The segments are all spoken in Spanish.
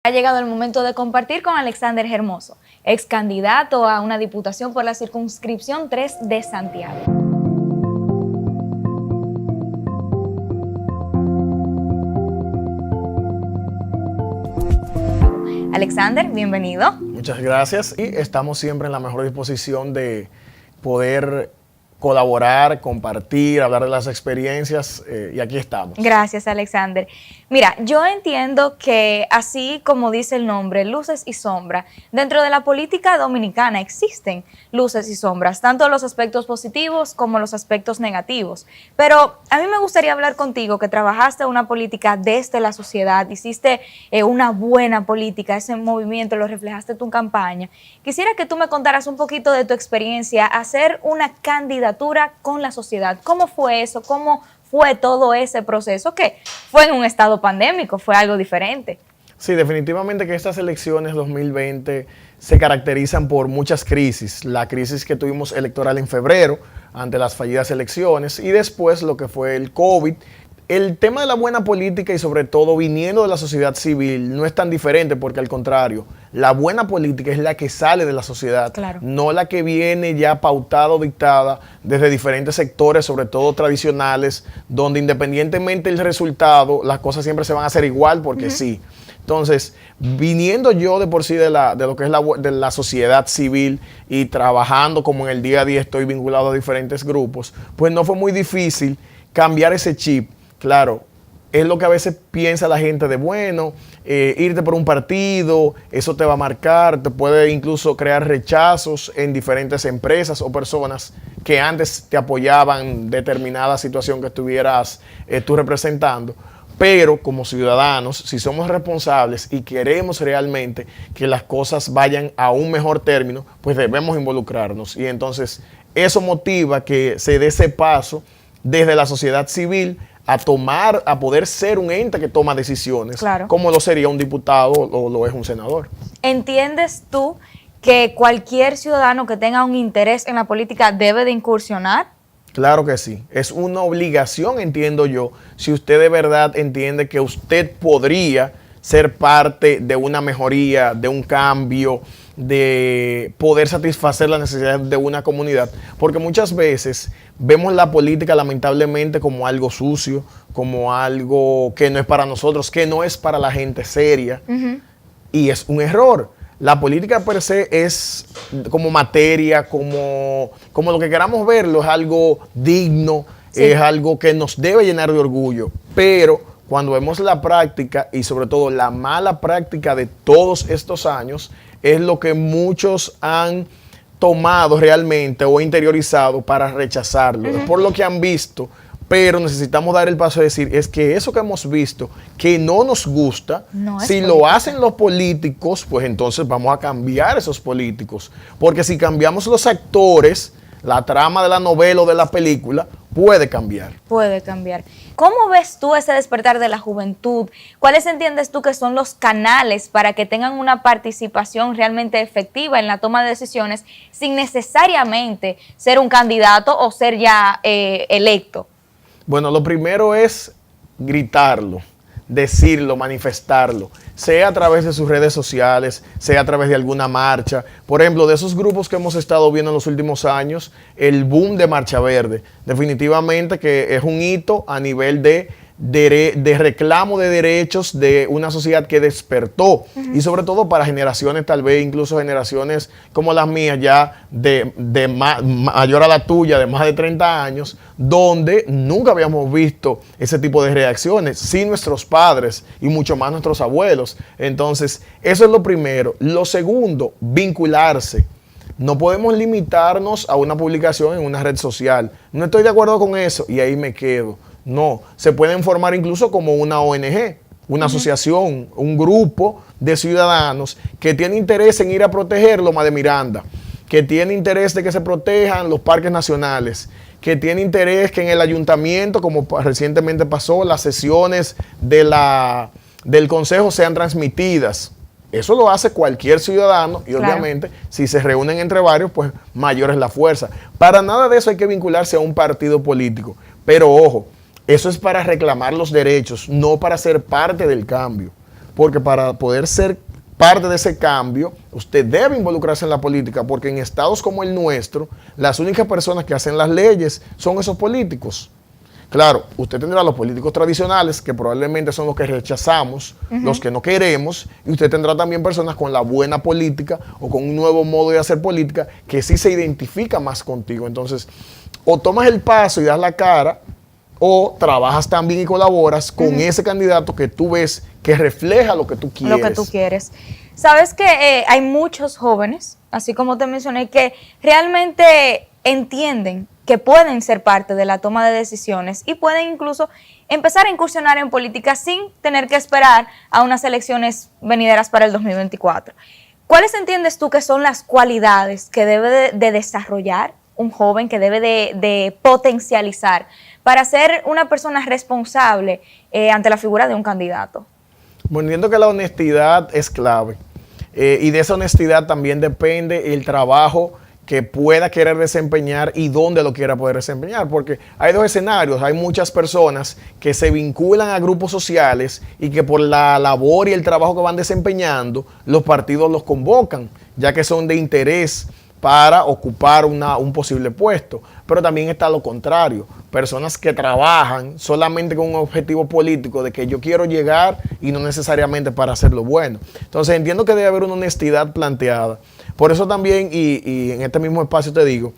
Ha llegado el momento de compartir con Alexander Hermoso, ex candidato a una diputación por la circunscripción 3 de Santiago. Alexander, bienvenido. Muchas gracias y estamos siempre en la mejor disposición de poder colaborar, compartir, hablar de las experiencias y aquí estamos. Gracias, Alexander. Mira, yo entiendo que así como dice el nombre, luces y sombras, dentro de la política dominicana existen luces y sombras, tanto los aspectos positivos como los aspectos negativos. Pero a mí me gustaría hablar contigo que trabajaste una política desde la sociedad, hiciste una buena política, ese movimiento lo reflejaste en tu campaña. Quisiera que tú me contaras un poquito de tu experiencia, hacer una candidatura con la sociedad. ¿Cómo fue eso? ¿Cómo fue todo ese proceso? Que fue en un estado pandémico, fue algo diferente. Sí, definitivamente que estas elecciones 2020 se caracterizan por muchas crisis. La crisis que tuvimos electoral en febrero ante las fallidas elecciones y después lo que fue el COVID. El tema de la buena política y sobre todo viniendo de la sociedad civil no es tan diferente porque al contrario, la buena política es la que sale de la sociedad, claro, no la que viene ya pautada o dictada desde diferentes sectores, sobre todo tradicionales, donde independientemente del resultado, las cosas siempre se van a hacer igual porque sí. Entonces, viniendo yo de por sí de lo que es de la sociedad civil y trabajando como en el día a día estoy vinculado a diferentes grupos, pues no fue muy difícil cambiar ese chip. Claro, es lo que a veces piensa la gente de, bueno, irte por un partido, eso te va a marcar, te puede incluso crear rechazos en diferentes empresas o personas que antes te apoyaban en determinada situación que estuvieras tú representando. Pero como ciudadanos, si somos responsables y queremos realmente que las cosas vayan a un mejor término, pues debemos involucrarnos. Y entonces eso motiva que se dé ese paso desde la sociedad civil a poder ser un ente que toma decisiones, claro, como lo sería un diputado o lo es un senador. ¿Entiendes tú que cualquier ciudadano que tenga un interés en la política debe de incursionar? Claro que sí, es una obligación, entiendo yo, si usted de verdad entiende que usted podría ser parte de una mejoría, de un cambio, de poder satisfacer las necesidades de una comunidad, porque muchas veces vemos la política lamentablemente como algo sucio, como algo que no es para nosotros, que no es para la gente seria, y es un error. La política per se es como materia, como lo que queramos verlo, es algo digno, sí, es algo que nos debe llenar de orgullo, pero cuando vemos la práctica y sobre todo la mala práctica de todos estos años, es lo que muchos han tomado realmente o interiorizado para rechazarlo. Es por lo que han visto, pero necesitamos dar el paso de decir, es que eso que hemos visto, que no nos gusta, si lo hacen los políticos, pues entonces vamos a cambiar esos políticos. Porque si cambiamos los actores, la trama de la novela o de la película puede cambiar. Puede cambiar. ¿Cómo ves tú ese despertar de la juventud? ¿Cuáles entiendes tú que son los canales para que tengan una participación realmente efectiva en la toma de decisiones sin necesariamente ser un candidato o ser ya electo? Bueno, lo primero es gritarlo, decirlo, manifestarlo, sea a través de sus redes sociales, sea a través de alguna marcha. Por ejemplo, de esos grupos que hemos estado viendo en los últimos años, el boom de Marcha Verde, definitivamente que es un hito a nivel de reclamo de derechos de una sociedad que despertó y sobre todo para generaciones, tal vez incluso generaciones como las mías ya de mayor a la tuya, de más de 30 años, donde nunca habíamos visto ese tipo de reacciones, sí nuestros padres y mucho más nuestros abuelos. Entonces, eso es lo primero. Lo segundo, vincularse. No podemos limitarnos a una publicación en una red social. No estoy de acuerdo con eso y ahí me quedo. No, se pueden formar incluso como una ONG, una asociación, un grupo de ciudadanos que tiene interés en ir a proteger Loma de Miranda, que tiene interés de que se protejan los parques nacionales, que tiene interés que en el ayuntamiento, como recientemente pasó, las sesiones del consejo sean transmitidas. Eso lo hace cualquier ciudadano y obviamente si se reúnen entre varios, pues mayor es la fuerza. Para nada de eso hay que vincularse a un partido político, pero ojo, eso es para reclamar los derechos, no para ser parte del cambio. porque para poder ser parte de ese cambio, usted debe involucrarse en la política, porque en estados como el nuestro, las únicas personas que hacen las leyes son esos políticos. Claro, usted tendrá los políticos tradicionales, que probablemente son los que rechazamos, los que no queremos, y usted tendrá también personas con la buena política o con un nuevo modo de hacer política que sí se identifica más contigo. Entonces, o tomas el paso y das la cara, o trabajas también y colaboras con ese candidato que tú ves que refleja lo que tú quieres. Lo que tú quieres. Sabes que hay muchos jóvenes, así como te mencioné, que realmente entienden que pueden ser parte de la toma de decisiones y pueden incluso empezar a incursionar en política sin tener que esperar a unas elecciones venideras para el 2024. ¿Cuáles entiendes tú que son las cualidades que debe de desarrollar un joven, que debe de potencializar para ser una persona responsable ante la figura de un candidato? Bueno, entiendo que la honestidad es clave, y de esa honestidad también depende el trabajo que pueda querer desempeñar y dónde lo quiera poder desempeñar, porque hay dos escenarios. Hay muchas personas que se vinculan a grupos sociales y que por la labor y el trabajo que van desempeñando, los partidos los convocan, ya que son de interés para ocupar un posible puesto. Pero también está lo contrario, personas que trabajan solamente con un objetivo político de que yo quiero llegar y no necesariamente para hacerlo bueno. Entonces entiendo que debe haber una honestidad planteada. Por eso también, y en este mismo espacio te digo,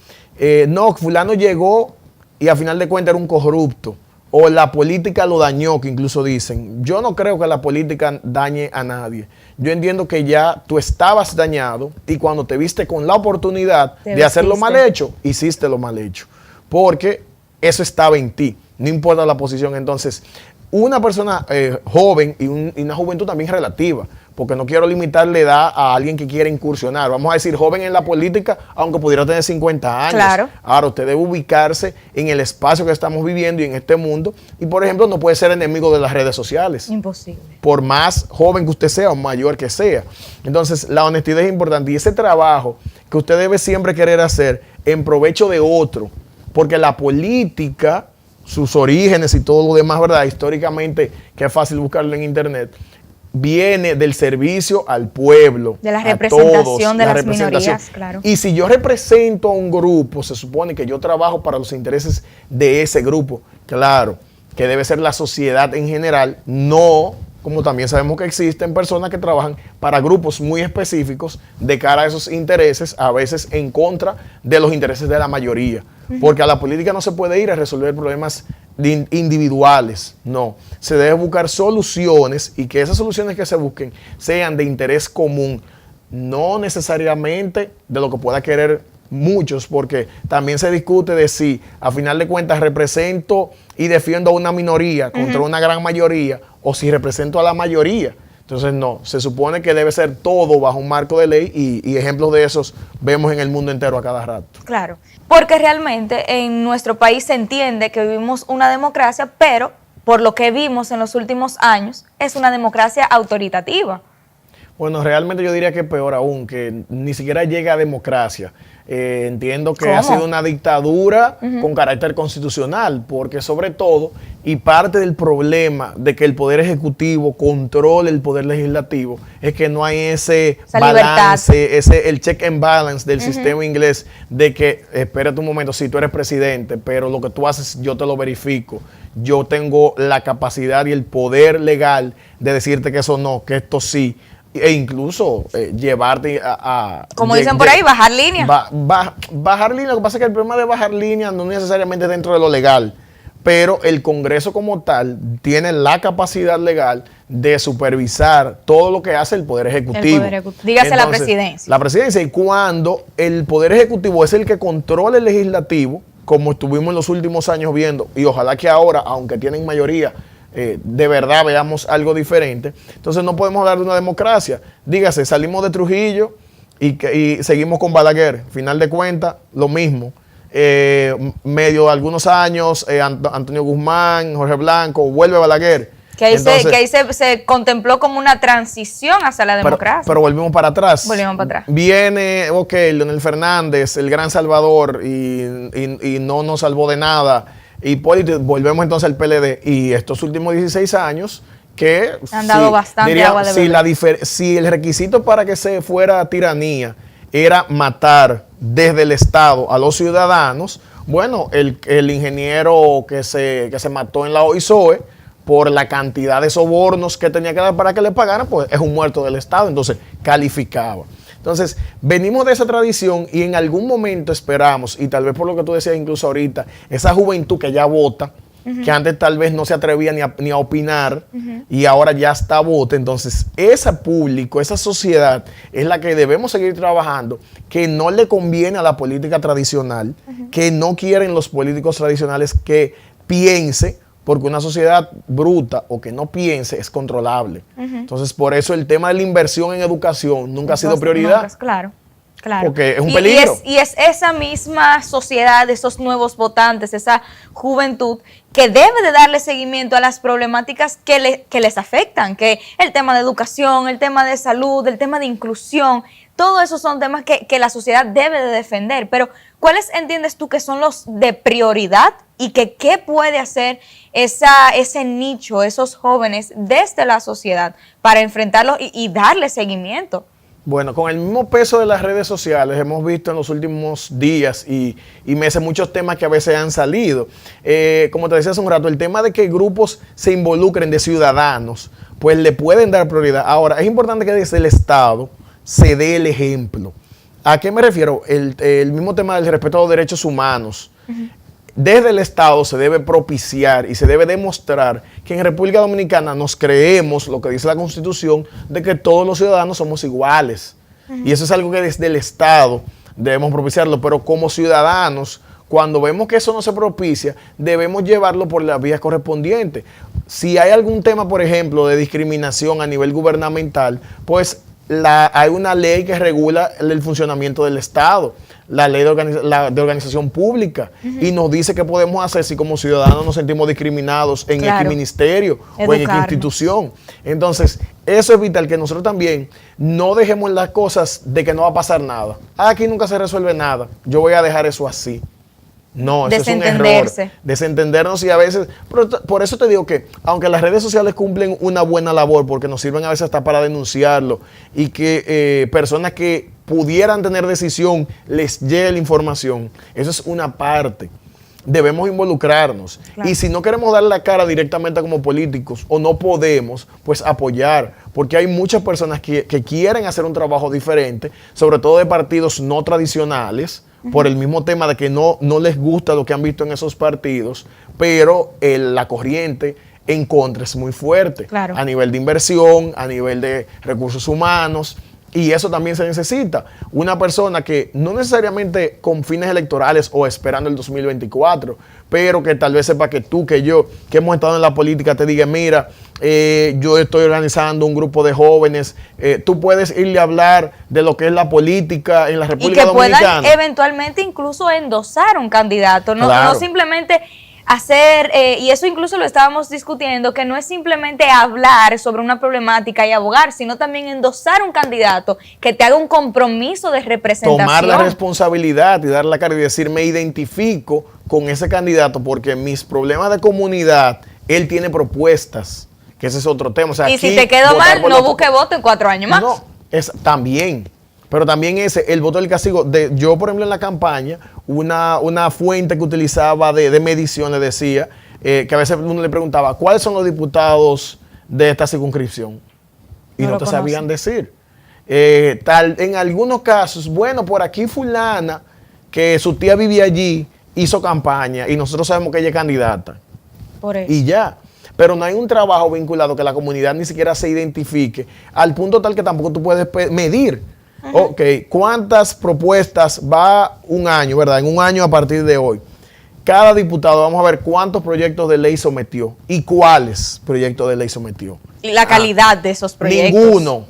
no, fulano llegó y a final de cuentas era un corrupto, o la política lo dañó, que incluso dicen. Yo no creo que la política dañe a nadie. Yo entiendo que ya tú estabas dañado y cuando te viste con la oportunidad de hacer lo mal hecho, hiciste lo mal hecho. Porque eso estaba en ti, no importa la posición. Entonces, una persona joven y una juventud también relativa, porque no quiero limitar la edad a alguien que quiere incursionar. Vamos a decir joven en la política, aunque pudiera tener 50 años. Claro. Ahora, usted debe ubicarse en el espacio que estamos viviendo y en este mundo. Y, por ejemplo, no puede ser enemigo de las redes sociales. Imposible. Por más joven que usted sea o mayor que sea. Entonces, la honestidad es importante. Y ese trabajo que usted debe siempre querer hacer en provecho de otro. Porque la política, sus orígenes y todo lo demás, ¿verdad? Históricamente, que es fácil buscarlo en internet, viene del servicio al pueblo. De la representación de las minorías, claro. Y si yo represento a un grupo, se supone que yo trabajo para los intereses de ese grupo. Claro, que debe ser la sociedad en general, no, como también sabemos que existen personas que trabajan para grupos muy específicos de cara a esos intereses, a veces en contra de los intereses de la mayoría. Porque a la política no se puede ir a resolver problemas individuales, no. Se debe buscar soluciones y que esas soluciones que se busquen sean de interés común, no necesariamente de lo que pueda querer muchos, porque también se discute de si a final de cuentas represento y defiendo a una minoría contra una gran mayoría o si represento a la mayoría. Entonces no, se supone que debe ser todo bajo un marco de ley y ejemplos de esos vemos en el mundo entero a cada rato. Claro, porque realmente en nuestro país se entiende que vivimos una democracia, pero por lo que vimos en los últimos años es una democracia autoritativa. Bueno, realmente yo diría que peor aún, que ni siquiera llega a democracia. Entiendo que ha sido una dictadura con carácter constitucional, porque sobre todo, y parte del problema de que el Poder Ejecutivo controle el Poder Legislativo, es que no hay ese balance, el check and balance del sistema inglés, de que, espérate un momento, si tú eres presidente, pero lo que tú haces yo te lo verifico. Yo tengo la capacidad y el poder legal de decirte que eso no, que esto sí. E incluso llevarte a como dicen por ahí, bajar línea. Bajar línea. Lo que pasa es que el problema de bajar línea no necesariamente dentro de lo legal, pero el Congreso como tal tiene la capacidad legal de supervisar todo lo que hace el Poder Ejecutivo. Dígase entonces, la presidencia. La presidencia, y cuando el Poder Ejecutivo es el que controla el legislativo, como estuvimos en los últimos años viendo, y ojalá que ahora, aunque tienen mayoría, de verdad veamos algo diferente. Entonces no podemos hablar de una democracia. Dígase, salimos de Trujillo y seguimos con Balaguer. Final de cuentas, lo mismo. Medio de algunos años, Antonio Guzmán, Jorge Blanco, vuelve Balaguer. Que ahí se contempló como una transición hacia la democracia. Pero volvimos para atrás. Volvimos para atrás. Viene, Leonel Fernández, el gran salvador, y no nos salvó de nada. Hipólito, volvemos entonces al PLD, y estos últimos 16 años que han dado bastante agua de beber. Si el requisito para que se fuera tiranía era matar desde el Estado a los ciudadanos, bueno, el ingeniero que se mató en la OISOE por la cantidad de sobornos que tenía que dar para que le pagaran, pues es un muerto del Estado, entonces calificaba. Entonces, venimos de esa tradición y en algún momento esperamos, y tal vez por lo que tú decías incluso ahorita, esa juventud que ya vota, que antes tal vez no se atrevía ni a opinar, y ahora ya está vota. Entonces, ese público, esa sociedad es la que debemos seguir trabajando, que no le conviene a la política tradicional, que no quieren los políticos tradicionales que piense, porque una sociedad bruta o que no piense es controlable. Entonces, por eso el tema de la inversión en educación nunca ha sido prioridad. No, claro. Claro. Porque es un peligro. Y es esa misma sociedad, esos nuevos votantes, esa juventud que debe de darle seguimiento a las problemáticas que les afectan, que el tema de educación, el tema de salud, el tema de inclusión, todo eso son temas que la sociedad debe de defender. Pero, ¿cuáles entiendes tú que son los de prioridad y que qué puede hacer ese nicho, esos jóvenes desde la sociedad para enfrentarlos y darle seguimiento? Bueno, con el mismo peso de las redes sociales hemos visto en los últimos días y meses muchos temas que a veces han salido. Como te decía hace un rato, el tema de que grupos se involucren de ciudadanos, pues le pueden dar prioridad. Ahora, es importante que desde el Estado se dé el ejemplo. ¿A qué me refiero? El mismo tema del respeto a los derechos humanos. Desde el Estado se debe propiciar y se debe demostrar que en República Dominicana nos creemos lo que dice la Constitución de que todos los ciudadanos somos iguales. Y eso es algo que desde el Estado debemos propiciarlo, pero como ciudadanos, cuando vemos que eso no se propicia, debemos llevarlo por las vías correspondientes. Si hay algún tema, por ejemplo, de discriminación a nivel gubernamental, pues hay una ley que regula el funcionamiento del Estado, la ley de organización pública, y nos dice qué podemos hacer si como ciudadanos nos sentimos discriminados en X ministerio o en X institución. Entonces, eso es vital, que nosotros también no dejemos las cosas de que no va a pasar nada. Aquí nunca se resuelve nada, yo voy a dejar eso así. No, eso es un error. Desentendernos, y a veces, por eso te digo que aunque las redes sociales cumplen una buena labor, porque nos sirven a veces hasta para denunciarlo, y que personas que pudieran tener decisión les llegue la información, eso es una parte. Debemos involucrarnos. Claro. Y si no queremos dar la cara directamente como políticos o no podemos, pues apoyar, porque hay muchas personas que quieren hacer un trabajo diferente, sobre todo de partidos no tradicionales, por el mismo tema de que no les gusta lo que han visto en esos partidos, pero la corriente en contra es muy fuerte, claro, a nivel de inversión, a nivel de recursos humanos, y eso también se necesita. Una persona que no necesariamente con fines electorales o esperando el 2024, pero que tal vez sepa que tú, que yo, que hemos estado en la política, te diga, mira, yo estoy organizando un grupo de jóvenes, tú puedes irle a hablar de lo que es la política en la República Dominicana. Y que puedan eventualmente incluso endosar un candidato, no simplemente hacer, y eso incluso lo estábamos discutiendo, que no es simplemente hablar sobre una problemática y abogar, sino también endosar un candidato que te haga un compromiso de representación. Tomar la responsabilidad y dar la cara y decir, me identifico con ese candidato porque mis problemas de comunidad, él tiene propuestas, que ese es otro tema. O sea, y si te quedó mal, no busque voto en 4 años más. No, es también. Pero también el voto del castigo. Yo, por ejemplo, en la campaña, una fuente que utilizaba de medición le decía que a veces uno le preguntaba, ¿cuáles son los diputados de esta circunscripción? Y no te sabían decir. En algunos casos, bueno, por aquí fulana, que su tía vivía allí, hizo campaña y nosotros sabemos que ella es candidata. Por eso. Y ya. Pero no hay un trabajo vinculado que la comunidad ni siquiera se identifique, al punto tal que tampoco tú puedes medir. Ok, ¿cuántas propuestas va un año, verdad? En un año a partir de hoy. Cada diputado, vamos a ver cuántos proyectos de ley sometió y cuáles proyectos de ley sometió. Y la calidad de esos proyectos. Ninguno.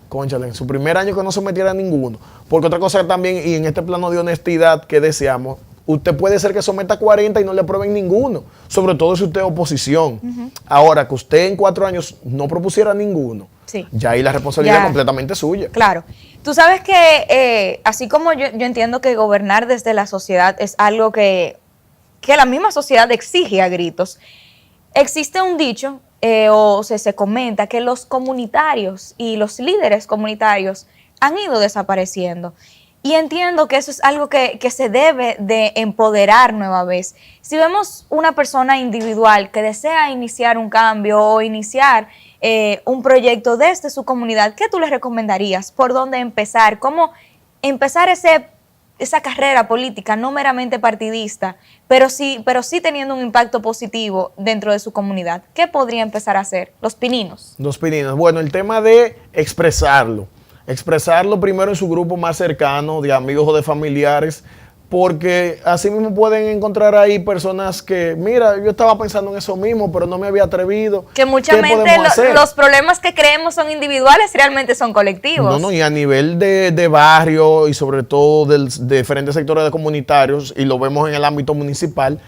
Cónchale, en su primer año que no sometiera ninguno. Porque otra cosa también, y en este plano de honestidad que deseamos, usted puede ser que someta 40 y no le aprueben ninguno, sobre todo si usted es oposición. Ahora, que usted en 4 años no propusiera ninguno, sí, ya ahí la responsabilidad es completamente suya. Claro. Tú sabes que así como yo entiendo que gobernar desde la sociedad es algo que la misma sociedad exige a gritos, existe un dicho o se comenta que los comunitarios y los líderes comunitarios han ido desapareciendo. Y entiendo que eso es algo que se debe de empoderar nueva vez. Si vemos una persona individual que desea iniciar un cambio o iniciar un proyecto desde su comunidad, ¿qué tú le recomendarías? ¿Por dónde empezar? ¿Cómo empezar esa carrera política, no meramente partidista, pero sí teniendo un impacto positivo dentro de su comunidad? ¿Qué podría empezar a hacer los pininos? Los pininos. Bueno, el tema de expresarlo. Expresarlo primero en su grupo más cercano, de amigos o de familiares, porque así mismo pueden encontrar ahí personas que, mira, yo estaba pensando en eso mismo, pero no me había atrevido. Que muchas veces los problemas que creemos son individuales, realmente son colectivos. No, y a nivel de barrio y sobre todo de diferentes sectores comunitarios, y lo vemos en el ámbito municipal,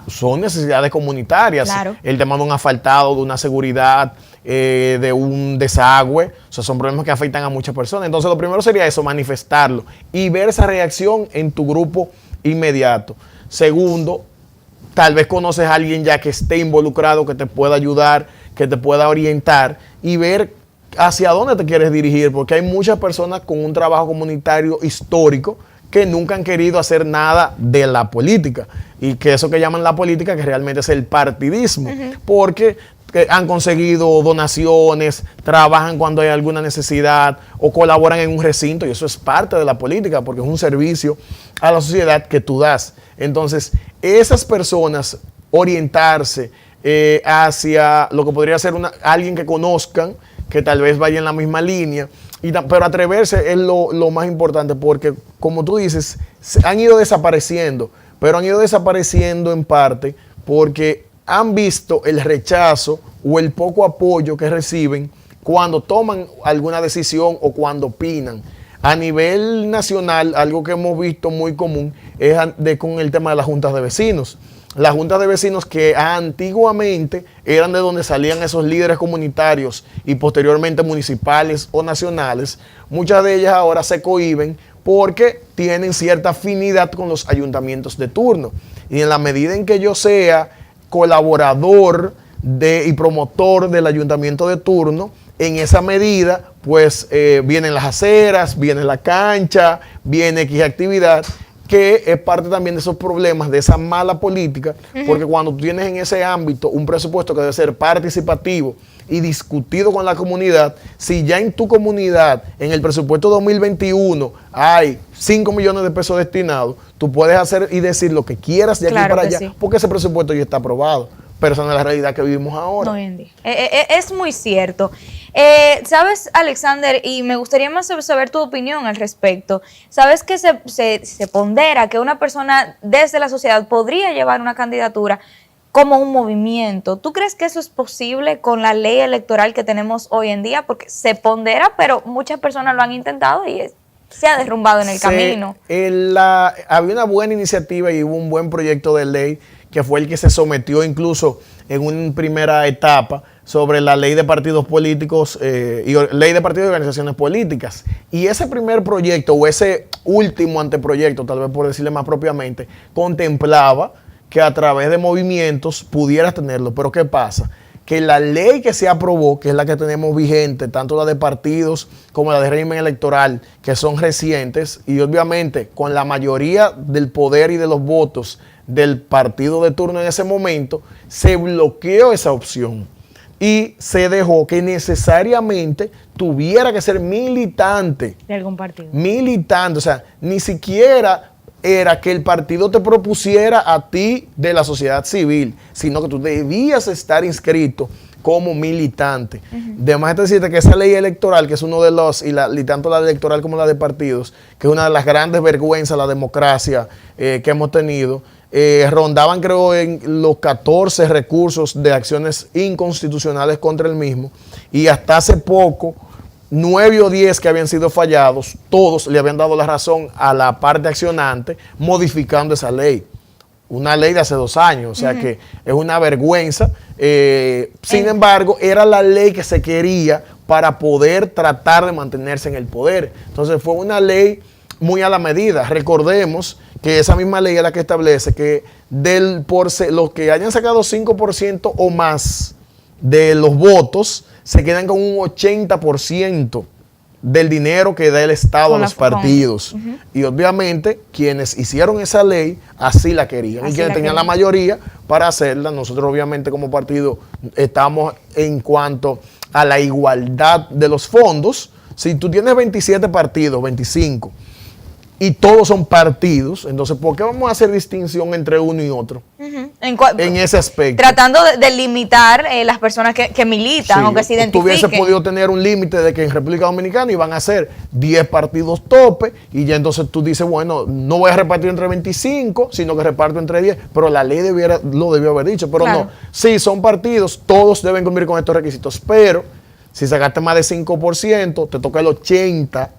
son necesidades comunitarias. Claro. El tema de un asfaltado, de una seguridad, de un desagüe, o sea, son problemas que afectan a muchas personas. Entonces lo primero sería eso, manifestarlo y ver esa reacción en tu grupo inmediato. Segundo, tal vez conoces a alguien ya que esté involucrado, que te pueda ayudar, que te pueda orientar y ver hacia dónde te quieres dirigir, porque hay muchas personas con un trabajo comunitario histórico que nunca han querido hacer nada de la política, y que eso que llaman la política, que realmente es el partidismo, porque han conseguido donaciones, trabajan cuando hay alguna necesidad o colaboran en un recinto, y eso es parte de la política porque es un servicio a la sociedad que tú das. Entonces, esas personas orientarse hacia lo que podría ser alguien que conozcan, que tal vez vaya en la misma línea, pero atreverse es lo más importante, porque como tú dices, han ido desapareciendo, pero han ido desapareciendo en parte porque han visto el rechazo o el poco apoyo que reciben cuando toman alguna decisión o cuando opinan. A nivel nacional, algo que hemos visto muy común es con el tema de las juntas de vecinos. Las juntas de vecinos que antiguamente eran de donde salían esos líderes comunitarios y posteriormente municipales o nacionales, muchas de ellas ahora se cohíben porque tienen cierta afinidad con los ayuntamientos de turno. Y en la medida en que yo sea colaborador y promotor del ayuntamiento de turno, en esa medida, pues vienen las aceras, viene la cancha, viene X actividad, que es parte también de esos problemas, de esa mala política, porque cuando tú tienes en ese ámbito un presupuesto que debe ser participativo y discutido con la comunidad, si ya en tu comunidad, en el presupuesto 2021, hay 5 millones de pesos destinados, tú puedes hacer y decir lo que quieras de aquí para allá, sí, porque ese presupuesto ya está aprobado. Pero esa no es la realidad que vivimos ahora. No, hoy en día. Es muy cierto. ¿Sabes, Alexander? Y me gustaría más saber tu opinión al respecto. ¿Sabes que se pondera que una persona desde la sociedad podría llevar una candidatura como un movimiento? ¿Tú crees que eso es posible con la ley electoral que tenemos hoy en día? Porque se pondera, pero muchas personas lo han intentado y se ha derrumbado en el camino. Había una buena iniciativa y hubo un buen proyecto de ley que fue el que se sometió incluso en una primera etapa sobre la ley de partidos políticos y ley de partidos y organizaciones políticas. Y ese primer proyecto, o ese último anteproyecto, tal vez por decirle más propiamente, contemplaba que a través de movimientos pudieras tenerlo. Pero ¿qué pasa? Que la ley que se aprobó, que es la que tenemos vigente, tanto la de partidos como la de régimen electoral, que son recientes, y obviamente con la mayoría del poder y de los votos del partido de turno en ese momento, se bloqueó esa opción y se dejó que necesariamente tuviera que ser militante. De algún partido. Militante, o sea, ni siquiera era que el partido te propusiera a ti de la sociedad civil, sino que tú debías estar inscrito como militante. Además, decirte que esa ley electoral, que es uno de los, y tanto la electoral como la de partidos, que es una de las grandes vergüenzas de la democracia que hemos tenido, rondaban creo en los 14 recursos de acciones inconstitucionales contra el mismo, y hasta hace poco 9 o 10 que habían sido fallados, todos le habían dado la razón a la parte accionante modificando esa ley. Una ley de hace 2 años, o sea que es una vergüenza. Sin embargo, era la ley que se quería para poder tratar de mantenerse en el poder. Entonces fue una ley muy a la medida. Recordemos que esa misma ley es la que establece que los que hayan sacado 5% o más de los votos se quedan con un 80% del dinero que da el Estado a los partidos. Y obviamente quienes hicieron esa ley así la querían. Y quienes tenían la mayoría para hacerla, nosotros obviamente como partido estamos en cuanto a la igualdad de los fondos. Si tú tienes 27 partidos, 25, y todos son partidos, entonces ¿por qué vamos a hacer distinción entre uno y otro? En ese aspecto. Tratando de limitar las personas que militan, sí, o que se identifiquen. Tú hubiese podido tener un límite de que en República Dominicana iban a ser 10 partidos tope, y ya entonces tú dices, bueno, no voy a repartir entre 25, sino que reparto entre 10, pero la ley lo debió haber dicho, pero claro. No. Sí, son partidos, todos deben cumplir con estos requisitos, pero si sacaste más de 5%, te toca el 80%.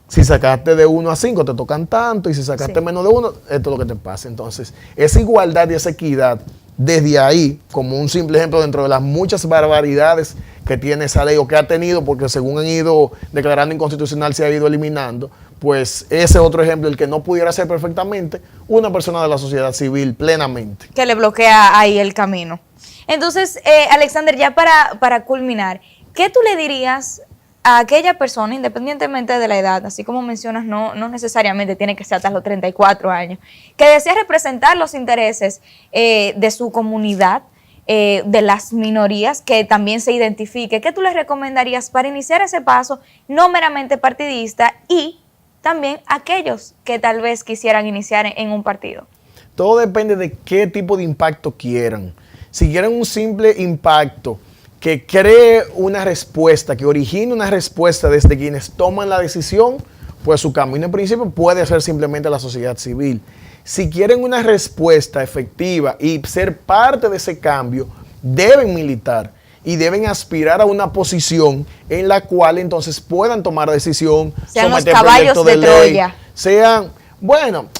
Si sacaste de 1 a 5, te tocan tanto, y si sacaste menos de 1, esto es lo que te pasa. Entonces, esa igualdad y esa equidad, desde ahí, como un simple ejemplo dentro de las muchas barbaridades que tiene esa ley o que ha tenido, porque según han ido declarando inconstitucional, se ha ido eliminando, pues ese otro ejemplo, el que no pudiera ser perfectamente una persona de la sociedad civil plenamente. Que le bloquea ahí el camino. Entonces, Alexander, ya para culminar, ¿qué tú le dirías a aquella persona, independientemente de la edad, así como mencionas, no necesariamente tiene que ser hasta los 34 años, que desea representar los intereses de su comunidad, de las minorías, que también se identifique? ¿Qué tú les recomendarías para iniciar ese paso no meramente partidista, y también aquellos que tal vez quisieran iniciar en un partido? Todo depende de qué tipo de impacto quieran. Si quieren un simple impacto que cree una respuesta, que origine una respuesta desde quienes toman la decisión, pues su camino en principio puede ser simplemente la sociedad civil. Si quieren una respuesta efectiva y ser parte de ese cambio, deben militar y deben aspirar a una posición en la cual entonces puedan tomar decisión, sean los caballos de Troya. Sean, bueno,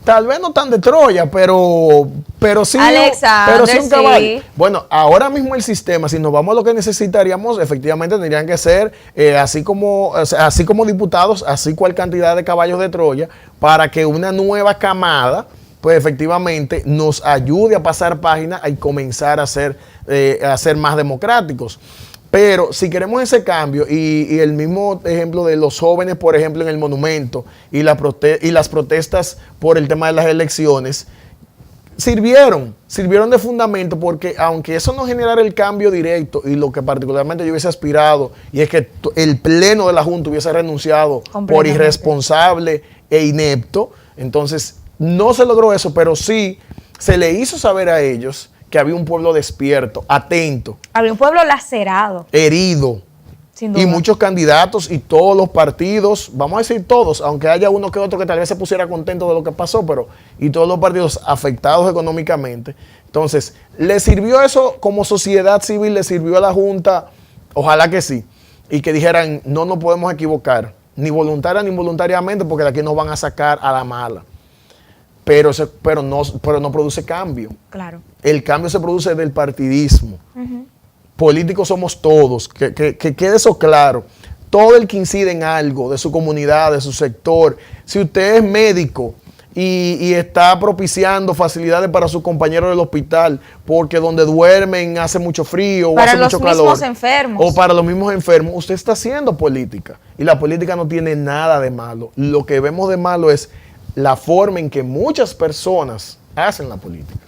tal vez no tan de Troya, pero sí, Alexander, pero sí un caballo. Sí. Bueno, ahora mismo el sistema, si nos vamos a lo que necesitaríamos, efectivamente tendrían que ser así como diputados, así cual cantidad de caballos de Troya, para que una nueva camada, pues efectivamente nos ayude a pasar página y comenzar a ser más democráticos. Pero si queremos ese cambio, y el mismo ejemplo de los jóvenes, por ejemplo, en el monumento, y las protestas por el tema de las elecciones, sirvieron de fundamento, porque aunque eso no generara el cambio directo, y lo que particularmente yo hubiese aspirado, y es que el pleno de la Junta hubiese renunciado por irresponsable e inepto, entonces no se logró eso, pero sí se le hizo saber a ellos que había un pueblo despierto, atento. Había un pueblo lacerado. Herido. Sin duda. Y muchos candidatos y todos los partidos, vamos a decir todos, aunque haya uno que otro que tal vez se pusiera contento de lo que pasó, y todos los partidos afectados económicamente. Entonces, ¿le sirvió eso como sociedad civil? ¿Le sirvió a la Junta? Ojalá que sí. Y que dijeran, no nos podemos equivocar, ni voluntaria ni involuntariamente, porque de aquí nos van a sacar a la mala. Pero no produce cambio. Claro. El cambio se produce del partidismo. Políticos somos todos, que quede eso claro. Todo el que incide en algo de su comunidad, de su sector. Si usted es médico y está propiciando facilidades para sus compañeros del hospital, porque donde duermen hace mucho frío o hace mucho calor. Para los mismos enfermos. O para los mismos enfermos, usted está haciendo política. Y la política no tiene nada de malo. Lo que vemos de malo es la forma en que muchas personas hacen la política.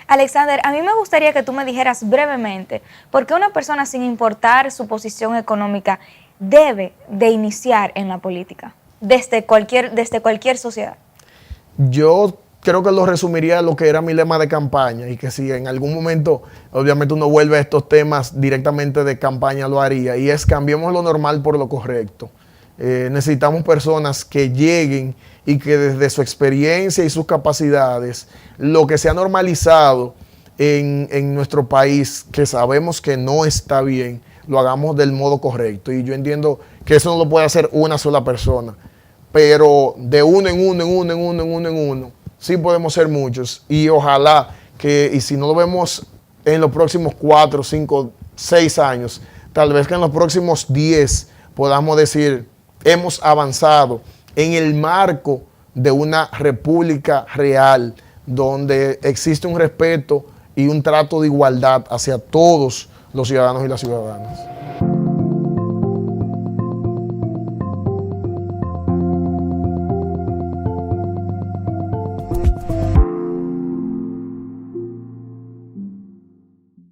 Alexander, a mí me gustaría que tú me dijeras brevemente por qué una persona, sin importar su posición económica, debe de iniciar en la política desde cualquier sociedad. Yo creo que lo resumiría lo que era mi lema de campaña, y que si en algún momento obviamente uno vuelve a estos temas directamente de campaña, lo haría, y es: cambiemos lo normal por lo correcto. Necesitamos personas que lleguen y que desde su experiencia y sus capacidades, lo que se ha normalizado en nuestro país, que sabemos que no está bien, lo hagamos del modo correcto. Y yo entiendo que eso no lo puede hacer una sola persona, pero de uno en uno, sí podemos ser muchos. Y ojalá que, y si no lo vemos en los próximos 4, 5, 6 años, tal vez que en los próximos 10 podamos decir: hemos avanzado en el marco de una república real, donde existe un respeto y un trato de igualdad hacia todos los ciudadanos y las ciudadanas.